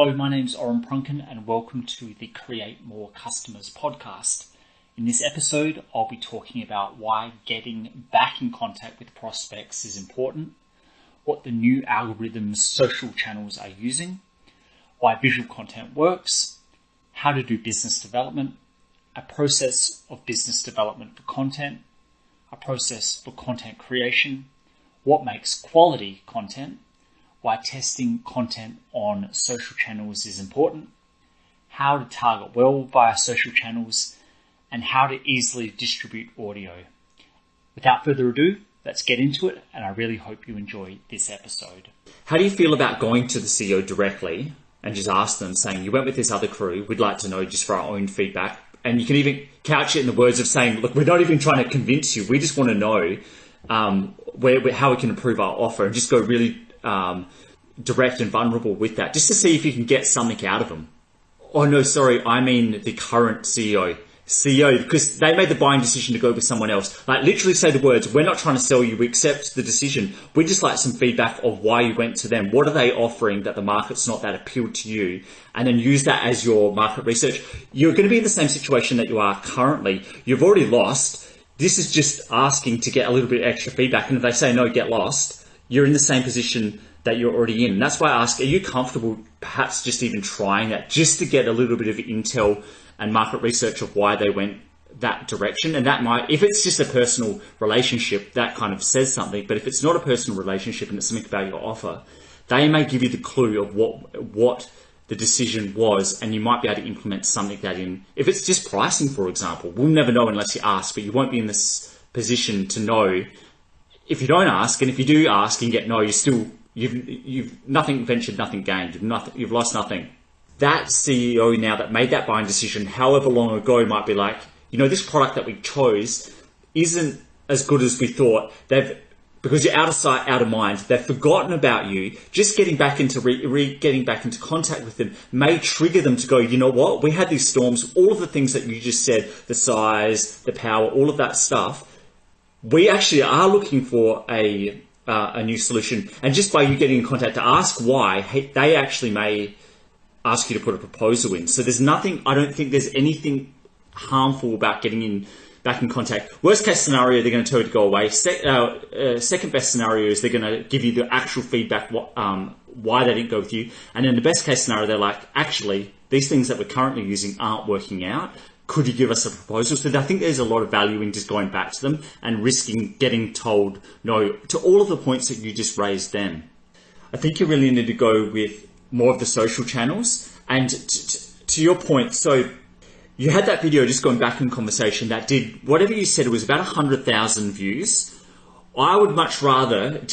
Hello, my name's Oren Prunken and welcome to the Create More Customers podcast. In this episode, I'll be talking about why getting back in contact with prospects is important, what the new algorithms social channels are using, why visual content works, how to do business development, a process of business development for content, a process for content creation, what makes quality content, why testing content on social channels is important, how to target well via social channels, and how to easily distribute audio. Without further ado, let's get into it, and I really hope you enjoy this episode. How do you feel about going to the CEO directly and just ask them, saying, you went with this other crew, we'd like to know just for our own feedback, and you can even couch it in the words of saying, look, we're not even trying to convince you, we just want to know how we can improve our offer, and just go really direct and vulnerable with that, just to see if you can get something out of them. Oh no, sorry, I mean the current CEO, because they made the buying decision to go with someone else. Like literally say the words, we're not trying to sell you, we accept the decision. We just like some feedback of why you went to them. What are they offering that the market's not that appealed to you? And then use that as your market research. You're going to be in the same situation that you are currently. You've already lost. This is just asking to get a little bit extra feedback. And if they say no, get lost, you're in the same position that you're already in. And that's why I ask, are you comfortable perhaps just even trying that, just to get a little bit of intel and market research of why they went that direction? And that might, if it's just a personal relationship, that kind of says something. But if it's not a personal relationship and it's something about your offer, they may give you the clue of what the decision was, and you might be able to implement something that in. If it's just pricing, for example, we'll never know unless you ask, but you won't be in this position to know if you don't ask. And if you do ask and get no, you've nothing ventured, nothing gained, you've lost nothing. That CEO now that made that buying decision however long ago might be like, this product that we chose isn't as good as we thought. Because you're out of sight, out of mind, they've forgotten about you. Just getting back into getting back into contact with them may trigger them to go, you know what? We had these storms, all of the things that you just said, the size, the power, all of that stuff. We actually are looking for a new solution. And just by you getting in contact to ask why, they actually may ask you to put a proposal in. So I don't think there's anything harmful about getting back in contact. Worst case scenario, they're going to tell you to go away. Second best scenario is they're going to give you the actual feedback, why they didn't go with you. And in the best case scenario, they're like, actually, these things that we're currently using aren't working out. Could you give us a proposal? So I think there's a lot of value in just going back to them and risking getting told no to all of the points that you just raised then. I think you really need to go with more of the social channels. And to your point, so you had that video, just going back in conversation, that did whatever you said, it was about 100,000 views. I would much rather and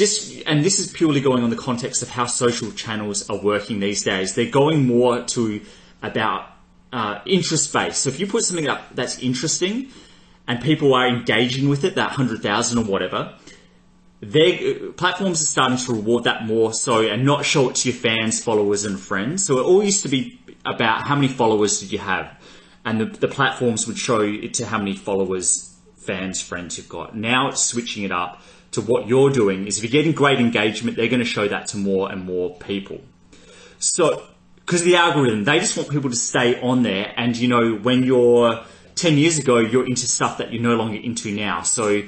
this is purely going on the context of how social channels are working these days. They're going more to about interest based. So if you put something up that's interesting and people are engaging with it, that 100,000 or whatever, platforms are starting to reward that more so and not show it to your fans, followers and friends. So it all used to be about how many followers did you have, and the platforms would show it to how many followers, fans, friends you've got. Now it's switching it up to what you're doing is if you're getting great engagement, they're going to show that to more and more people. So because of the algorithm, they just want people to stay on there. And when you're 10 years ago, you're into stuff that you're no longer into now. So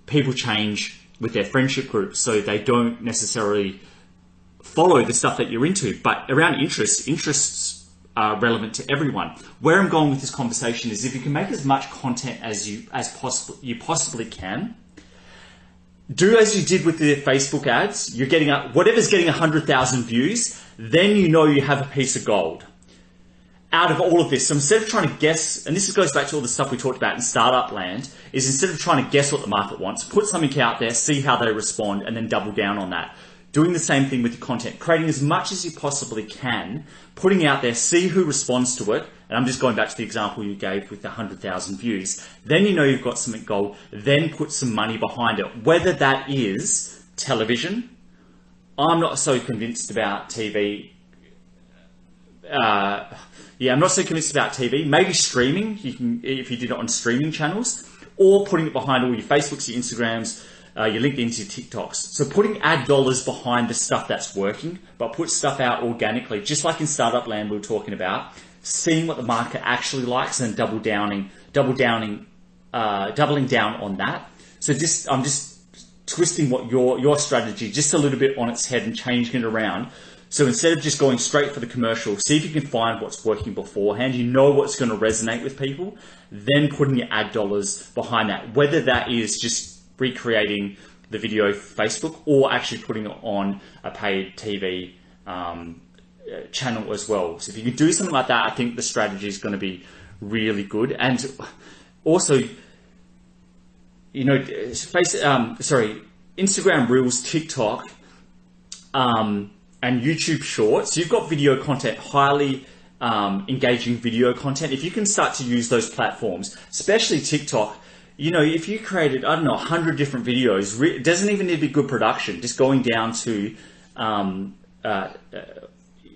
people change with their friendship groups, so they don't necessarily follow the stuff that you're into. But around interests are relevant to everyone. Where I'm going with this conversation is if you can make as much content as you possibly can, do as you did with the Facebook ads. You're getting whatever's getting 100,000 views, then you have a piece of gold out of all of this. So instead of trying to guess, and this goes back to all the stuff we talked about in startup land, is instead of trying to guess what the market wants, put something out there, see how they respond, and then double down on that. Doing the same thing with your content, creating as much as you possibly can, putting out there, see who responds to it. And I'm just going back to the example you gave with the 100,000 views. Then you've got something gold, then put some money behind it. Whether that is television, I'm not so convinced about TV. I'm not so convinced about TV. Maybe streaming, if you did it on streaming channels, or putting it behind all your Facebooks, your Instagrams, your LinkedIn to your TikToks. So putting ad dollars behind the stuff that's working, but put stuff out organically, just like in Startup Land we were talking about, seeing what the market actually likes and doubling down on that. So I'm just twisting what your strategy just a little bit on its head and changing it around. So instead of just going straight for the commercial, see if you can find what's working beforehand. You know what's going to resonate with people, then putting your ad dollars behind that, whether that is just recreating the video for Facebook or actually putting it on a paid TV channel as well. So if you can do something like that, I think the strategy is going to be really good. And also, you know, Instagram Reels, TikTok, and YouTube Shorts. You've got video content, highly engaging video content. If you can start to use those platforms, especially TikTok, you know, if you created, 100 different videos, it doesn't even need to be good production, just going down to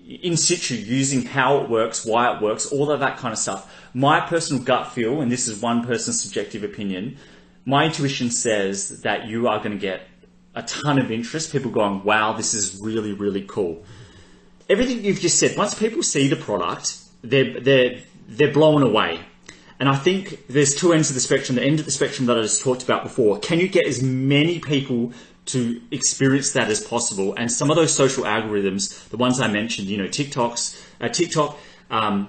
in situ, using how it works, why it works, all of that kind of stuff. My personal gut feel, and this is one person's subjective opinion, my intuition says that you are going to get a ton of interest, people going, wow, this is really, really cool. Everything you've just said, once people see the product, they're blown away. And I think there's two ends of the spectrum. The end of the spectrum that I just talked about before, can you get as many people to experience that as possible? And some of those social algorithms, the ones I mentioned, you know, TikTok, Instagram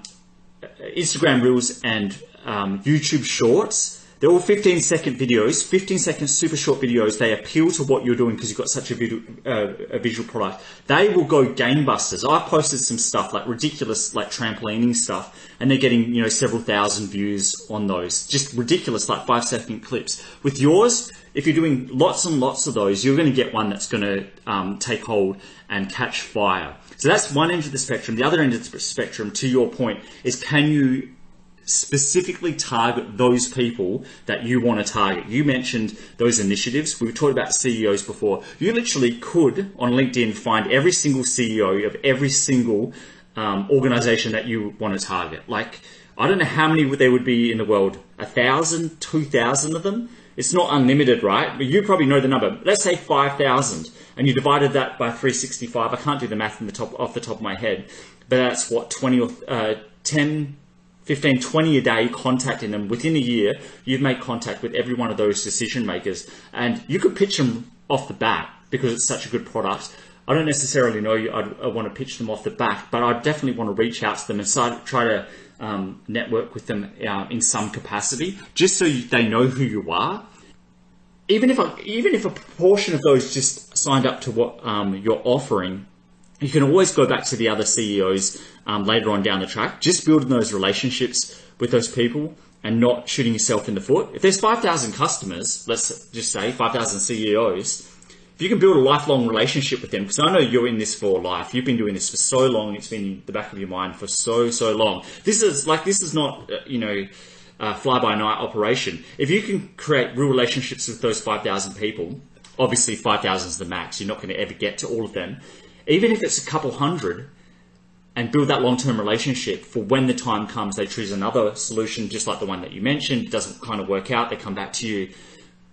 Reels, and YouTube Shorts, they're all 15-second videos, 15-second super short videos. They appeal to what you're doing because you've got such a visual product. They will go gangbusters. I've posted some stuff, like ridiculous, like trampolining stuff, and they're getting, you know, several thousand views on those. Just ridiculous, like 5-second clips. With yours, if you're doing lots and lots of those, you're going to get one that's going to take hold and catch fire. So that's one end of the spectrum. The other end of the spectrum, to your point, is can you specifically target those people that you want to target? You mentioned those initiatives. We've talked about CEOs before. You literally could, on LinkedIn, find every single CEO of every single organization that you want to target. Like, I don't know how many there would be in the world, 1,000, 2,000 of them. It's not unlimited, right? But you probably know the number. Let's say 5,000, and you divided that by 365. I can't do the math off the top of my head, but that's what, 20 or 10, 15, 20 a day contacting them. Within a year, you've made contact with every one of those decision makers, and you could pitch them off the bat because it's such a good product. I don't necessarily know I want to pitch them off the bat, but I definitely want to reach out to them and try to network with them in some capacity, just so they know who you are. Even if a proportion of those just signed up to what you're offering, you can always go back to the other CEOs later on down the track, just building those relationships with those people and not shooting yourself in the foot. If there's 5,000 customers, let's just say 5,000 CEOs, if you can build a lifelong relationship with them, because I know you're in this for life, you've been doing this for so long, it's been in the back of your mind for so long. This is not, fly-by-night operation. If you can create real relationships with those 5,000 people, obviously 5,000 is the max, you're not going to ever get to all of them. Even if it's a couple hundred, and build that long-term relationship for when the time comes, they choose another solution, just like the one that you mentioned, it doesn't kind of work out, they come back to you.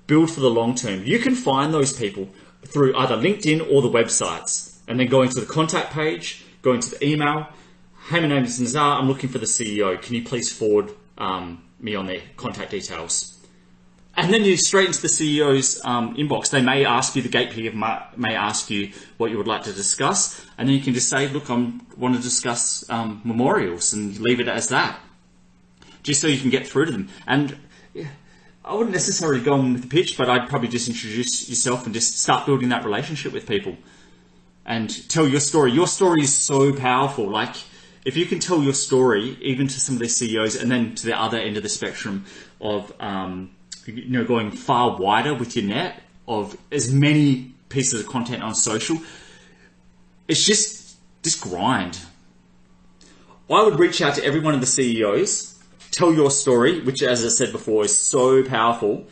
Build for the long term. You can find those people through either LinkedIn or the websites, and then going to the contact page, going to the email. Hey, my name is Nazar, I'm looking for the CEO. Can you please forward me on their contact details? And then you're straight into the CEO's inbox. They may ask you, the gatekeeper may ask you what you would like to discuss. And then you can just say, look, I want to discuss memorials, and leave it as that. Just so you can get through to them. And I wouldn't necessarily go on with the pitch, but I'd probably just introduce yourself and just start building that relationship with people. And tell your story. Your story is so powerful. Like, if you can tell your story, even to some of these CEOs, and then to the other end of the spectrum of going far wider with your net of as many pieces of content on social, it's just grind. I would reach out to every one of the CEOs, tell your story, which, as I said before, is so powerful,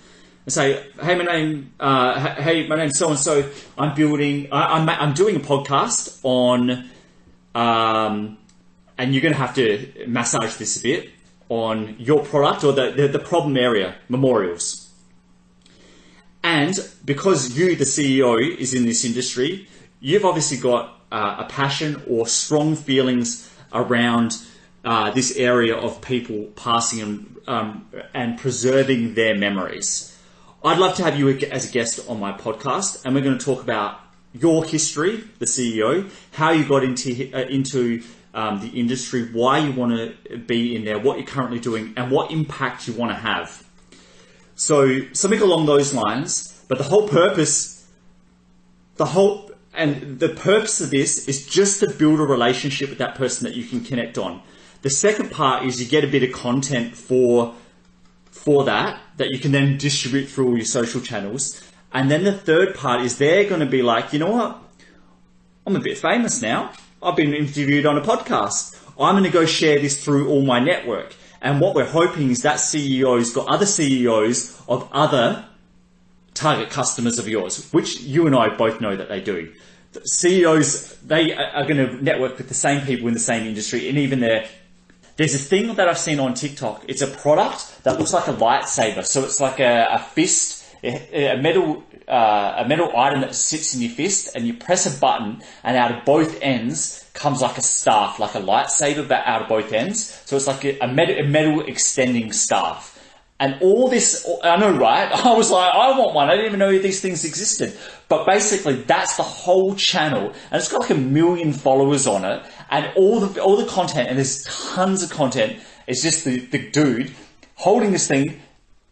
and say, hey, my name's so and so. I'm doing a podcast on, and you're going to have to massage this a bit, on your product or the problem area, memorials. And because you, the CEO, is in this industry, you've obviously got a passion or strong feelings around this area of people passing and preserving their memories. I'd love to have you as a guest on my podcast, and we're going to talk about your history, the CEO, how you got into the industry, why you want to be in there, what you're currently doing, and what impact you want to have. So something along those lines. But the purpose of this is just to build a relationship with that person that you can connect on. The second part is you get a bit of content for that you can then distribute through all your social channels. And then the third part is they're going to be like, you know what? I'm a bit famous now. I've been interviewed on a podcast. I'm going to go share this through all my network. And what we're hoping is that CEO's got other CEOs of other target customers of yours, which you and I both know that they do. The CEOs, they are going to network with the same people in the same industry, and even there's a thing that I've seen on TikTok. It's a product that looks like a lightsaber. So it's like a fist, a metal item that sits in your fist, and you press a button, and out of both ends comes like a staff, like a lightsaber, but out of both ends. So it's like a metal extending staff. And all this, I know, right? I was like, I want one. I didn't even know these things existed. But basically, that's the whole channel. And it's got like 1 million followers on it. And all the content, and there's tons of content, it's just the dude holding this thing,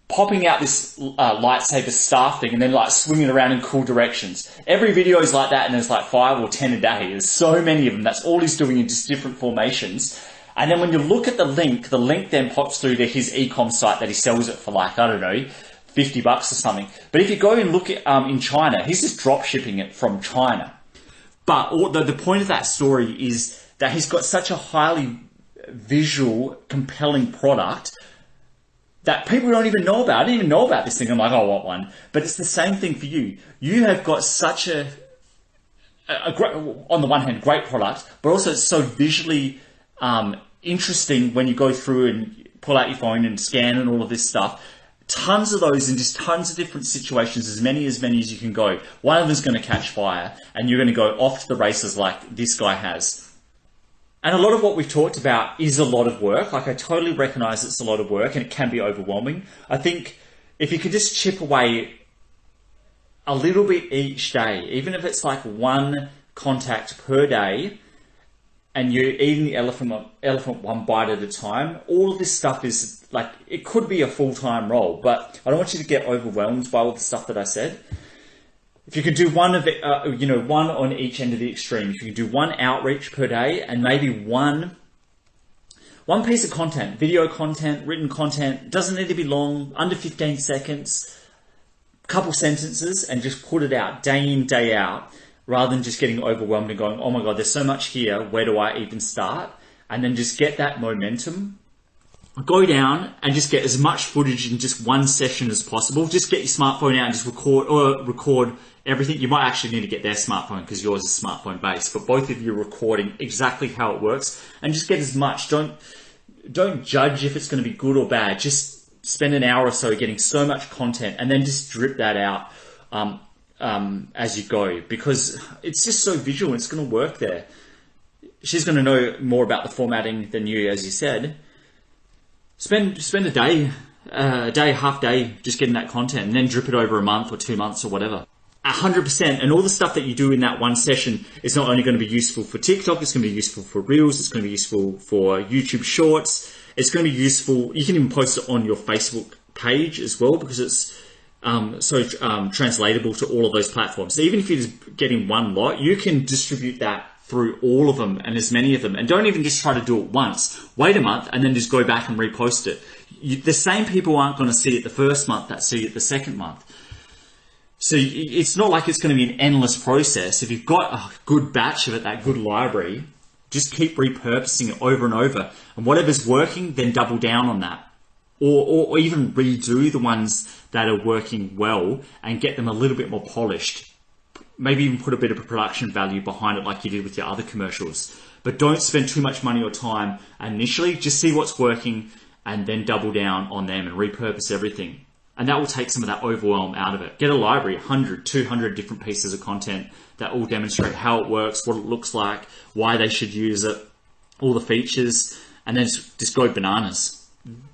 popping out this lightsaber staff thing, and then like swinging around in cool directions. Every video is like that, and there's like 5 or 10 a day. There's so many of them. That's all he's doing in just different formations. And then when you look at the link then pops through to his e-com site that he sells it for like, I don't know, $50 or something. But if you go and look at in China, he's just drop shipping it from China. But the point of that story is that he's got such a highly visual, compelling product that people don't even know about. I didn't even know about this thing. I'm like, oh, what one? But it's the same thing for you. You have got such a great, on the one hand, great product, but also it's so visually interesting when you go through and pull out your phone and scan and all of this stuff. Tons of those in just tons of different situations, as many as you can go. One of them is going to catch fire, and you're going to go off to the races like this guy has. And a lot of what we've talked about is a lot of work. Like, I totally recognize it's a lot of work and it can be overwhelming. I think if you could just chip away a little bit each day, even if it's like one contact per day, and you're eating the elephant one bite at a time, all of this stuff is like, it could be a full-time role, but I don't want you to get overwhelmed by all the stuff that I said. If you could do one of it, one on each end of the extreme, if you could do one outreach per day and maybe one piece of content, video content, written content, doesn't need to be long, under 15 seconds, couple sentences, and just put it out day in, day out, rather than just getting overwhelmed and going, oh my God, there's so much here, where do I even start? And then just get that momentum. Go down and just get as much footage in just one session as possible. Just get your smartphone out and just record everything. You might actually need to get their smartphone because yours is smartphone based, but both of you are recording exactly how it works, and just get as much. Don't judge if it's going to be good or bad. Just spend an hour or so getting so much content, and then just drip that out as you go, because it's just so visual. It's going to work there. She's going to know more about the formatting than you, as you said. Spend a day, half day, just getting that content, and then drip it over a month or 2 months or whatever. 100%. And all the stuff that you do in that one session is not only going to be useful for TikTok, it's going to be useful for Reels, it's going to be useful for YouTube Shorts, it's going to be useful, you can even post it on your Facebook page as well, because it's translatable to all of those platforms. So even if you're just getting one lot, you can distribute that through all of them and as many of them. And don't even just try to do it once. Wait a month and then just go back and repost it. The same people aren't going to see it the first month that see it the second month. So it's not like it's going to be an endless process. If you've got a good batch of it, that good library, just keep repurposing it over and over. And whatever's working, then double down on that. Or even redo the ones that are working well and get them a little bit more polished. Maybe even put a bit of a production value behind it like you did with your other commercials. But don't spend too much money or time initially. Just see what's working and then double down on them and repurpose everything. And that will take some of that overwhelm out of it. Get a library, 100, 200 different pieces of content that all demonstrate how it works, what it looks like, why they should use it, all the features, and then just go bananas.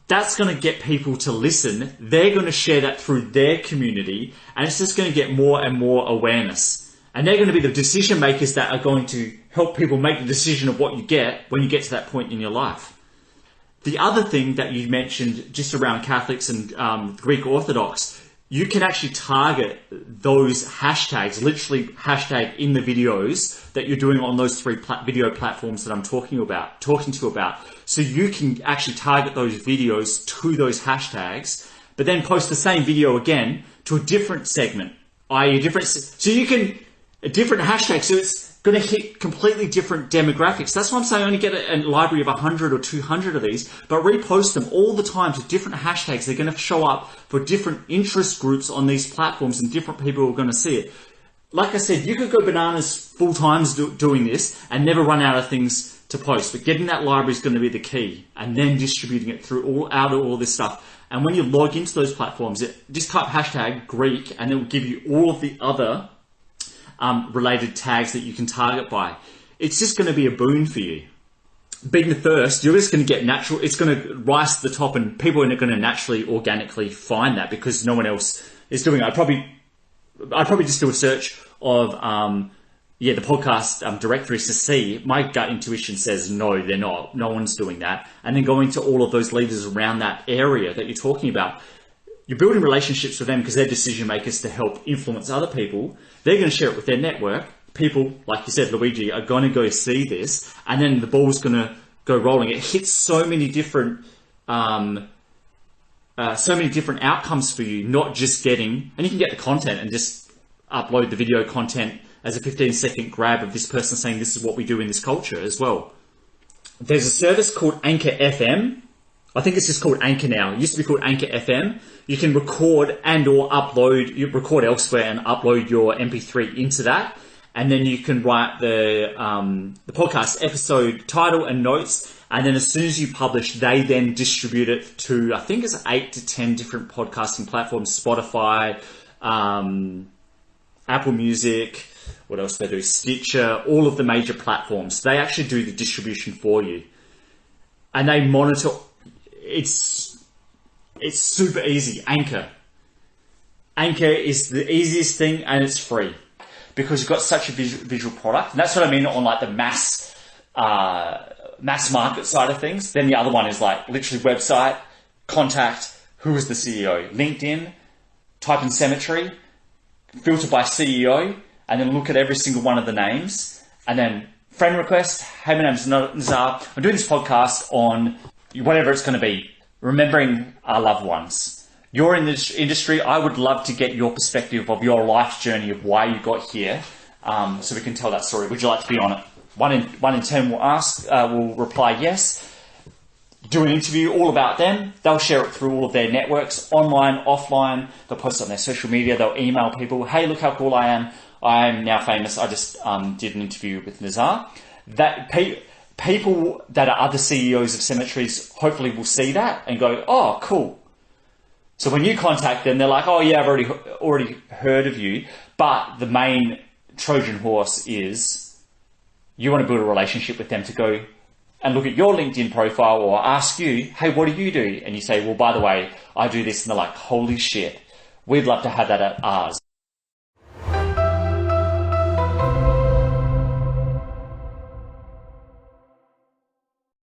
That's going to get people to listen. They're going to share that through their community, and it's just going to get more and more awareness. And they're going to be the decision makers that are going to help people make the decision of what you get when you get to that point in your life. The other thing that you mentioned just around Catholics and Greek Orthodox, you can actually target those hashtags, literally hashtag in the videos that you're doing on those three video platforms that I'm talking to you about. So you can actually target those videos to those hashtags, but then post the same video again to a different segment, i.e. so you can, a different hashtag. So it's going to hit completely different demographics. That's why I'm saying only get a library of 100 or 200 of these, but repost them all the time to different hashtags. They're going to show up for different interest groups on these platforms, and different people are going to see it. Like I said, you could go bananas full times doing this and never run out of things to post, but getting that library is going to be the key, and then distributing it through all this stuff. And when you log into those platforms, just type hashtag Greek, and it will give you all of the other related tags that you can target by. It's just going to be a boon for you. Being the first, you're just going to get natural, it's going to rise to the top, and people are going to naturally, organically find that because no one else is doing it. I'd probably just do a search of, the podcast directories to see. My gut intuition says no, they're not. No one's doing that. And then going to all of those leaders around that area that you're talking about. You're building relationships with them because they're decision makers to help influence other people. They're going to share it with their network. People, like you said, Luigi, are going to go see this, and then the ball's going to go rolling. It hits so many different outcomes for you, not just getting, and you can get the content and just upload the video content as a 15-second grab of this person saying this is what we do in this culture as well. There's a service called Anchor FM. I think it's just called Anchor now. It used to be called Anchor FM. You can record and or upload, you record elsewhere and upload your MP3 into that. And then you can write the podcast episode title and notes. And then as soon as you publish, they then distribute it to, I think it's 8 to 10 different podcasting platforms, Spotify, Apple Music, what else do they do? Stitcher, all of the major platforms. They actually do the distribution for you. And they monitor. It's super easy. Anchor is the easiest thing, and it's free because you've got such a visual product. And that's what I mean on like the mass market side of things. Then the other one is like literally website, contact, who is the CEO, LinkedIn, type in Symmetry, filter by CEO, and then look at every single one of the names, and then friend request. Hey, my name's Nazar. I'm doing this podcast on whatever it's going to be, remembering our loved ones. You're in this industry. I would love to get your perspective of your life journey of why you got here, so we can tell that story. Would you like to be on it? 1 in 10 will reply yes. Do an interview all about them. They'll share it through all of their networks, online, offline. They'll post it on their social media. They'll email people. Hey, look how cool I am. I'm now famous. I just did an interview with Nazar. That people that are other CEOs of cemeteries hopefully will see that and go, oh, cool. So when you contact them, they're like, oh yeah, I've already heard of you. But the main Trojan horse is you want to build a relationship with them to go and look at your LinkedIn profile or ask you, hey, what do you do? And you say, well, by the way, I do this. And they're like, holy shit, we'd love to have that at ours.